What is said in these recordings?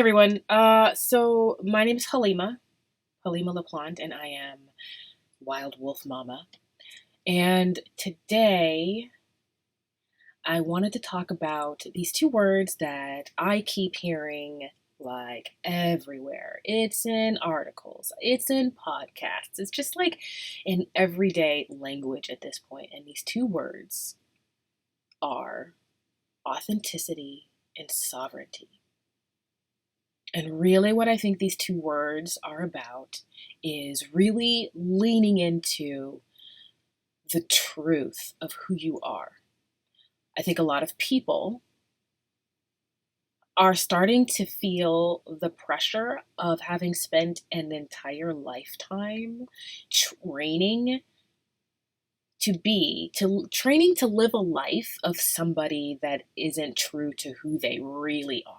everyone. So my name is Halima LaPlante, and I am Wild Wolf Mama. And today I wanted to talk about these two words that I keep hearing like everywhere. It's in articles, it's in podcasts, it's just like in everyday language at this point. And these two words are authenticity and sovereignty. And really, what I think these two words are about is really leaning into the truth of who you are. I think a lot of people are starting to feel the pressure of having spent an entire lifetime training to live a life of somebody that isn't true to who they really are.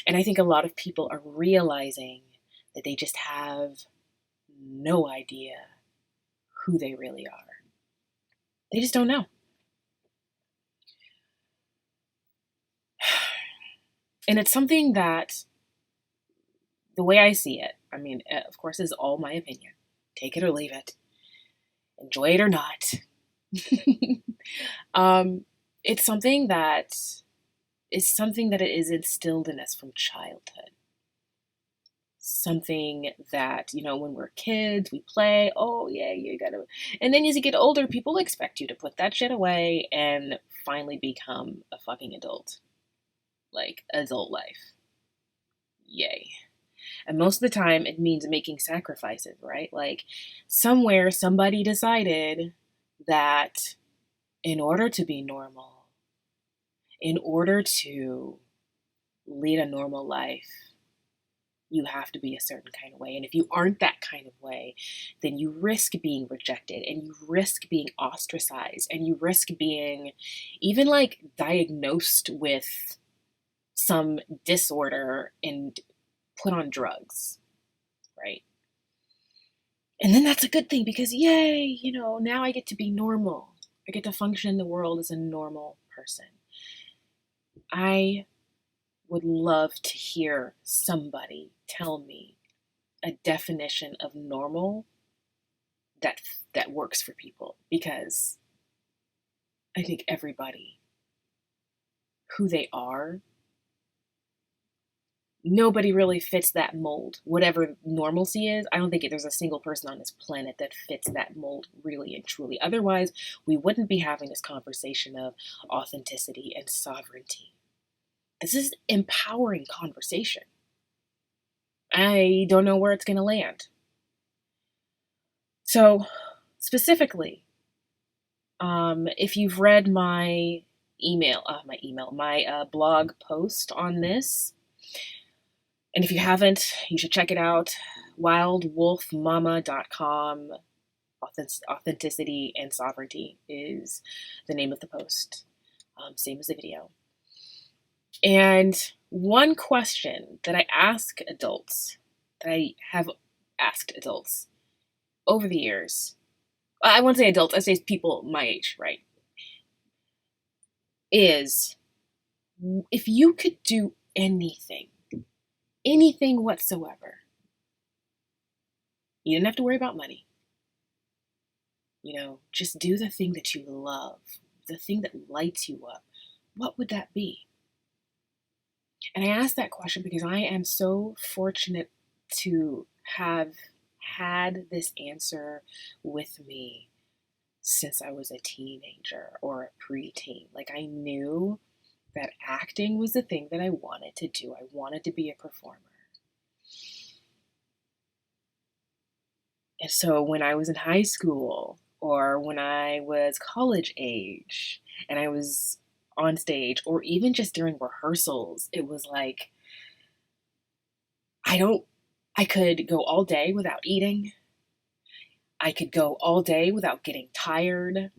And I think a lot of people are realizing that they just have no idea who they really are. They just don't know. And it's something that, the way I see it, I mean, of course, is all my opinion. Take it or leave it. Enjoy it or not. It's something that it is instilled in us from childhood. Something that, when we're kids, we play, oh yeah, you gotta. And then as you get older, people expect you to put that shit away and finally become a fucking adult. Like, adult life. Yay. And most of the time, it means making sacrifices, right? Like, somewhere, somebody decided that in order to be normal, in order to lead a normal life, you have to be a certain kind of way. And if you aren't that kind of way, then you risk being rejected, and you risk being ostracized, and you risk being even like diagnosed with some disorder and put on drugs, right? And then that's a good thing because yay, now I get to be normal. I get to function in the world as a normal person. I would love to hear somebody tell me a definition of normal that works for people, because I think everybody, who they are, nobody really fits that mold. Whatever normalcy is, I don't think there's a single person on this planet that fits that mold really and truly. Otherwise, we wouldn't be having this conversation of authenticity and sovereignty. This is empowering conversation. I don't know where it's going to land. So, specifically, if you've read my blog post on this, and if you haven't, you should check it out. wildwolfmama.com. Authenticity and sovereignty is the name of the post. Same as the video. And one question that I have asked adults over the years, I won't say adults, I say people my age, right? Is, if you could do anything whatsoever, you didn't have to worry about money. Just do the thing that you love, the thing that lights you up. What would that be? And I ask that question because I am so fortunate to have had this answer with me since I was a teenager or a preteen. Like, I knew that acting was the thing that I wanted to do. I wanted to be a performer. And so when I was in high school, or when I was college age and I was on stage, or even just during rehearsals, it was like, I could go all day without eating. I could go all day without getting tired.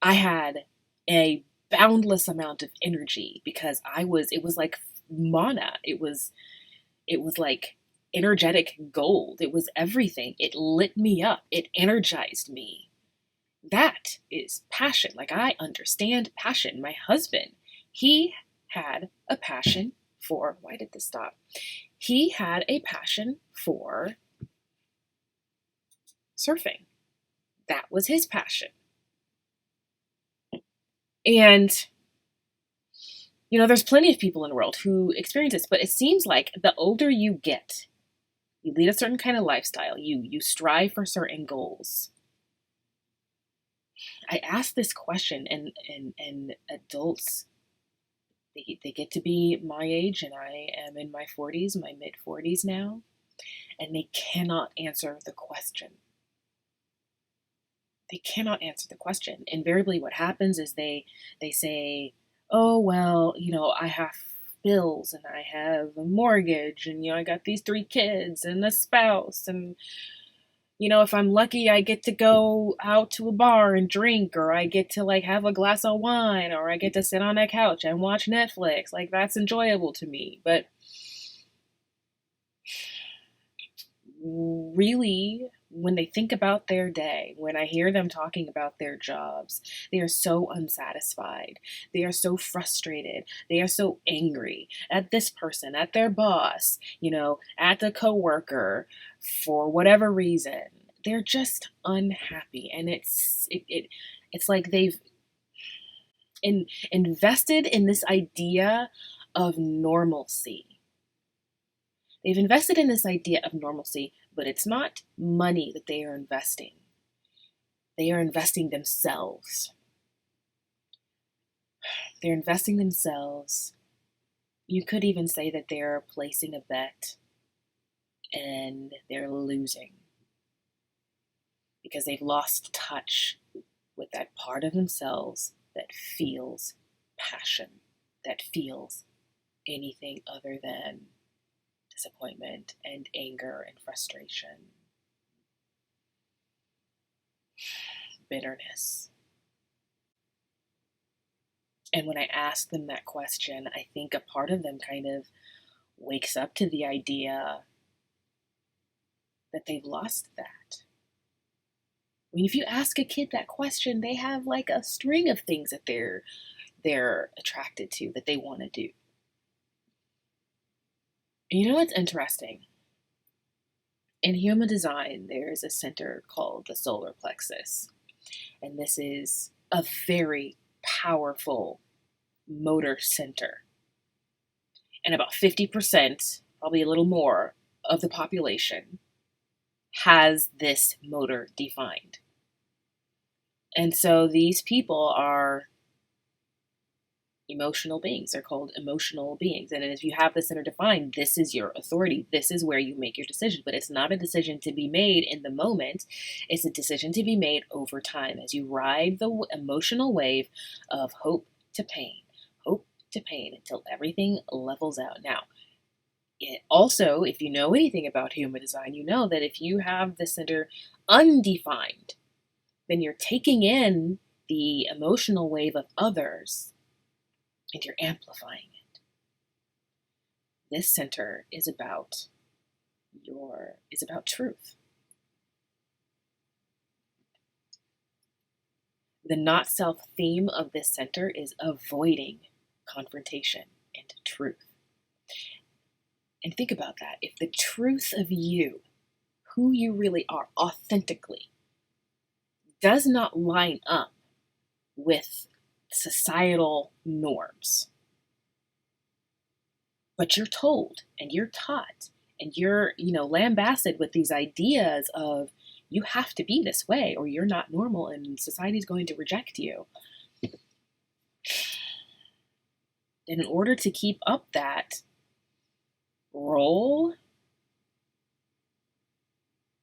I had a boundless amount of energy because it was like mana. It was like energetic gold. It was everything. It lit me up. It energized me. That is passion. Like, I understand passion. My husband, he had a passion for, why did this stop? He had a passion for surfing. That was his passion. And, there's plenty of people in the world who experience this, but it seems like the older you get, you lead a certain kind of lifestyle, you strive for certain goals. I ask this question, and adults, they get to be my age, and I am in my 40s, my mid 40s now, and they cannot answer the question. They cannot answer the question. Invariably, what happens is they say, oh, well, I have bills, and I have a mortgage, and, I got these 3 kids and a spouse, and, if I'm lucky, I get to go out to a bar and drink, or I get to have a glass of wine, or I get to sit on a couch and watch Netflix. That's enjoyable to me. But really, when they think about their day, when I hear them talking about their jobs, they are so unsatisfied. They are so frustrated. They are so angry at this person, at their boss, at the coworker, for whatever reason. They're just unhappy. And it's like they've invested in this idea of normalcy. They've invested in this idea of normalcy, but it's not money that they are investing. They are investing themselves. They're investing themselves. You could even say that they're placing a bet and they're losing because they've lost touch with that part of themselves that feels passion, that feels anything other than disappointment and anger and frustration, bitterness. And when I ask them that question, I think a part of them kind of wakes up to the idea that they've lost that. I mean, if you ask a kid that question, they have a string of things that they're attracted to, that they want to do. You know what's interesting? In human design, there is a center called the solar plexus. And this is a very powerful motor center. And about 50%, probably a little more, of the population has this motor defined. And so these people are emotional beings. They're called emotional beings. And if you have the center defined, this is your authority. This is where you make your decision. But it's not a decision to be made in the moment. It's a decision to be made over time as you ride the emotional wave of hope to pain until everything levels out. Now, it also, if you know anything about human design, you know that if you have the center undefined, then you're taking in the emotional wave of others and you're amplifying it. This center is about truth. The not self theme of this center is avoiding confrontation and truth. And think about that. If the truth of you, who you really are authentically, does not line up with societal norms, but you're told and you're taught and you're, lambasted with these ideas of you have to be this way or you're not normal and society's going to reject you. And in order to keep up that role,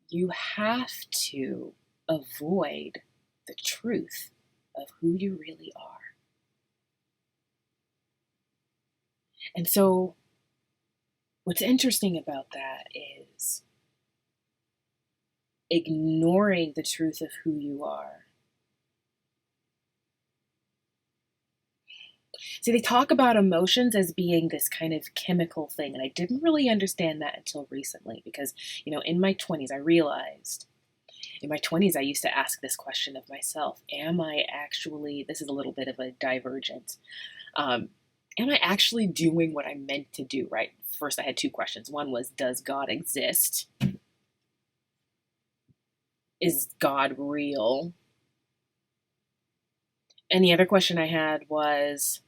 you have to avoid the truth of who you really are. And so what's interesting about that is ignoring the truth of who you are. See, they talk about emotions as being this kind of chemical thing, and I didn't really understand that until recently because, in my 20s, I realized, I used to ask this question of myself, am I actually, this is a little bit of a divergent, am I actually doing what I'm meant to do, right? First, I had two questions. One was, does God exist? Is God real? And the other question I had was,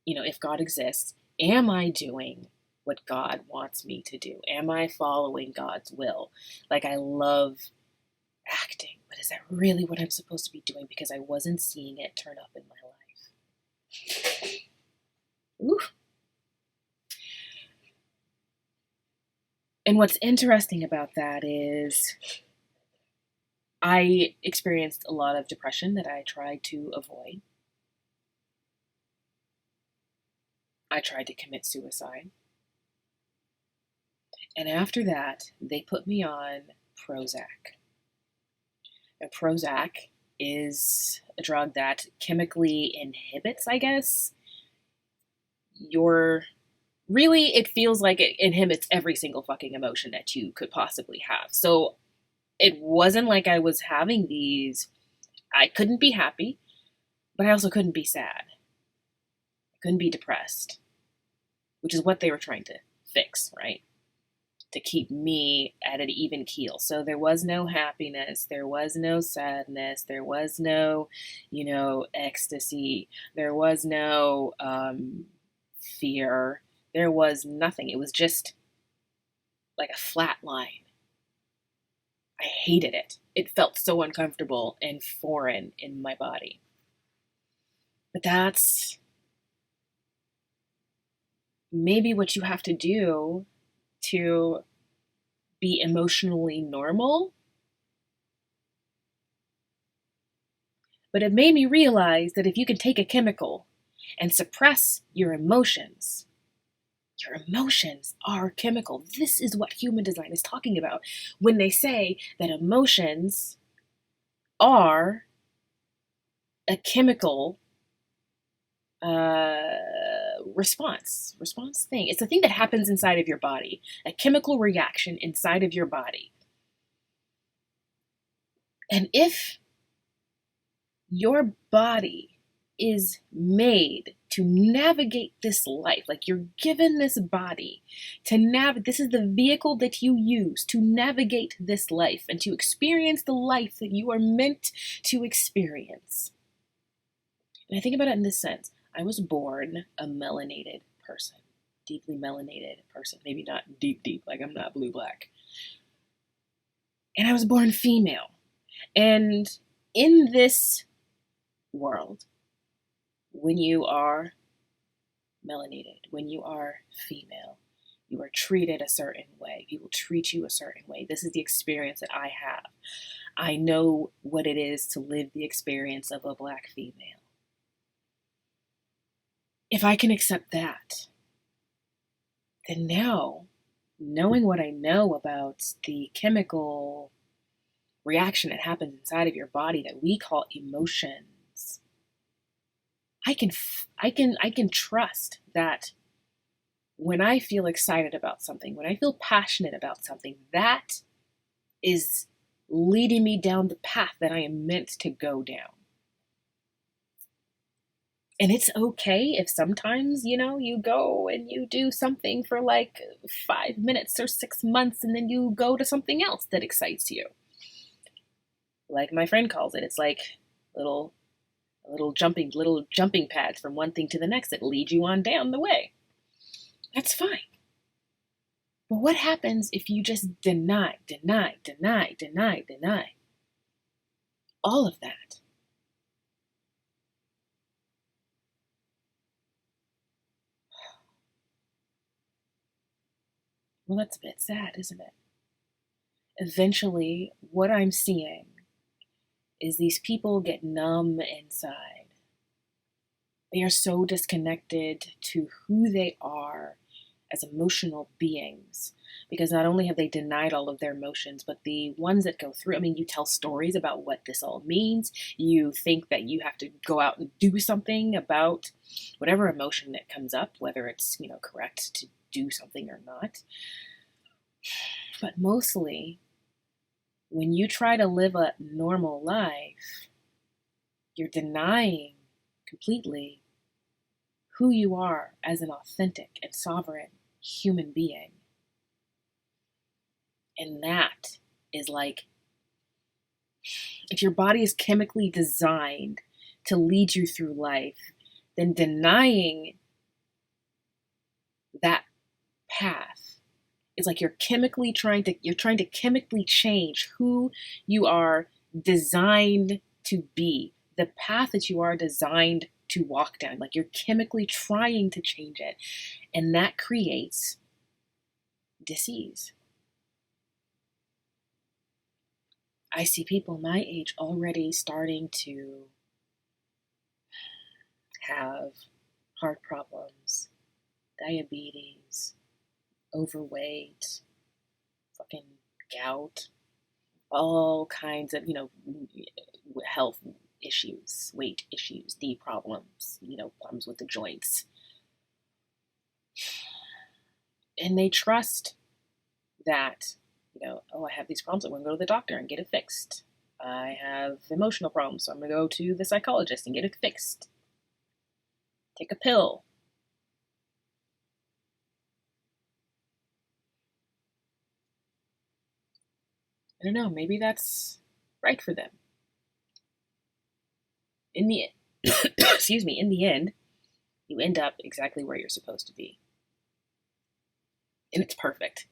if God exists, am I doing what God wants me to do? Am I following God's will? Like, I love acting, but is that really what I'm supposed to be doing? Because I wasn't seeing it turn up in my life. Ooh. And what's interesting about that is I experienced a lot of depression that I tried to avoid. I tried to commit suicide. And after that, they put me on Prozac. And Prozac is a drug that chemically inhibits, I guess, really, it feels like it inhibits every single fucking emotion that you could possibly have. So it wasn't like I was having these, I couldn't be happy, but I also couldn't be sad. I couldn't be depressed, which is what they were trying to fix, right? To keep me at an even keel. So there was no happiness, there was no sadness, there was no, ecstasy, there was no fear, there was nothing. It was just like a flat line. I hated it. It felt so uncomfortable and foreign in my body. But that's maybe what you have to do to be emotionally normal. But it made me realize that if you can take a chemical and suppress your emotions are chemical. This is what human design is talking about when they say that emotions are a chemical response thing. It's a thing that happens inside of your body, a chemical reaction inside of your body. And if your body is made to navigate this life, like you're given this body to navigate, this is the vehicle that you use to navigate this life and to experience the life that you are meant to experience. And I think about it in this sense. I was born a melanated person, deeply melanated person. Maybe not deep, like I'm not blue black. And I was born female. And in this world, when you are melanated, when you are female, you are treated a certain way. People treat you a certain way. This is the experience that I have. I know what it is to live the experience of a black female. If I can accept that, then now, knowing what I know about the chemical reaction that happens inside of your body that we call emotions, I can trust that when I feel excited about something, when I feel passionate about something, that is leading me down the path that I am meant to go down. And it's okay if sometimes, you go and you do something for like 5 minutes or 6 months and then you go to something else that excites you. Like my friend calls it, it's like little jumping pads from one thing to the next that lead you on down the way. That's fine. But what happens if you just deny all of that? Well, that's a bit sad, isn't it? Eventually, what I'm seeing is these people get numb inside. They are so disconnected to who they are as emotional beings, because not only have they denied all of their emotions, but the ones that go through, you tell stories about what this all means. You think that you have to go out and do something about whatever emotion that comes up, whether it's, correct to do something or not. But mostly, when you try to live a normal life, you're denying completely who you are as an authentic and sovereign human being. And that is like, if your body is chemically designed to lead you through life, then denying that path is like you're trying to chemically change who you are designed to be, the path that you are designed to walk down. Like you're chemically trying to change it, and that creates disease. I see people my age already starting to have heart problems, diabetes, overweight, fucking gout, all kinds of, health issues, weight issues, knee problems, problems with the joints. And they trust that, I have these problems, I'm going to go to the doctor and get it fixed. I have emotional problems, so I'm going to go to the psychologist and get it fixed. Take a pill. I don't know, maybe that's right for them. In the in the end, you end up exactly where you're supposed to be. And it's perfect.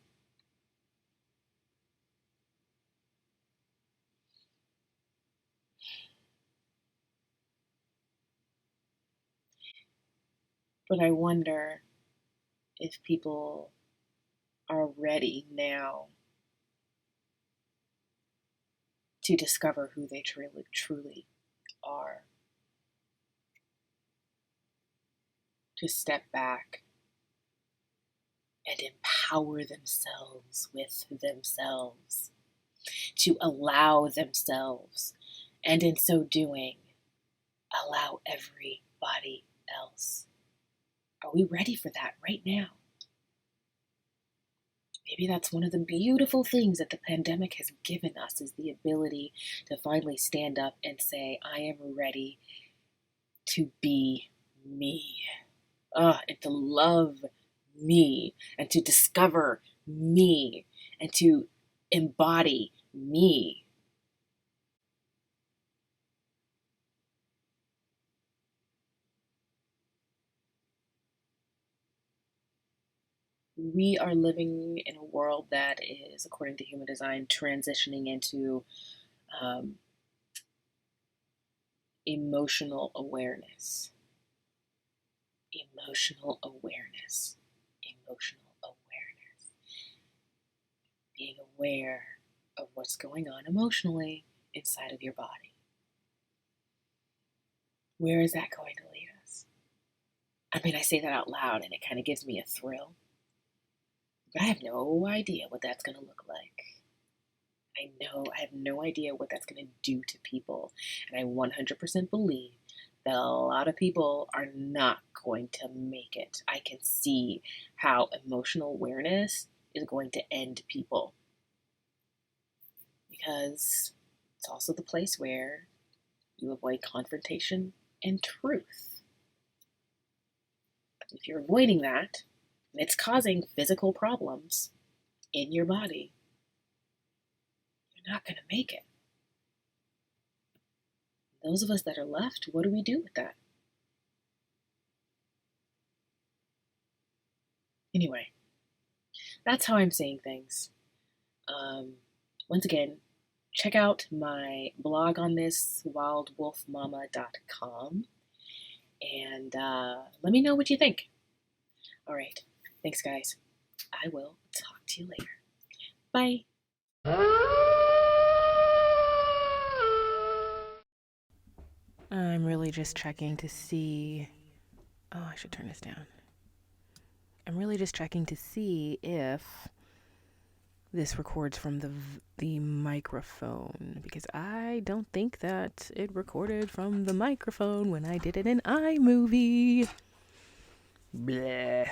But I wonder if people are ready now to discover who they truly are. To step back and empower themselves with themselves. To allow themselves, and in so doing, allow everybody else. Are we ready for that right now? Maybe that's one of the beautiful things that the pandemic has given us, is the ability to finally stand up and say, I am ready to be me. And to love me, and to discover me, and to embody me. We are living in a world that is, according to human design, transitioning into emotional awareness. Emotional awareness. Emotional awareness. Being aware of what's going on emotionally inside of your body. Where is that going to lead us? I mean, I say that out loud and it kind of gives me a thrill. But I have no idea what that's going to look like. I have no idea what that's going to do to people. And I 100% believe that a lot of people are not going to make it. I can see how emotional awareness is going to end people. Because it's also the place where you avoid confrontation and truth. If you're avoiding that, and it's causing physical problems in your body, you're not going to make it. Those of us that are left, what do we do with that? Anyway, that's how I'm saying things. Once again, check out my blog on this, wildwolfmama.com, and let me know what you think. All right. Thanks, guys. I will talk to you later. Bye. I'm really just checking to see. Oh, I should turn this down. I'm really just checking to see if this records from the microphone, because I don't think that it recorded from the microphone when I did it in iMovie. Bleh.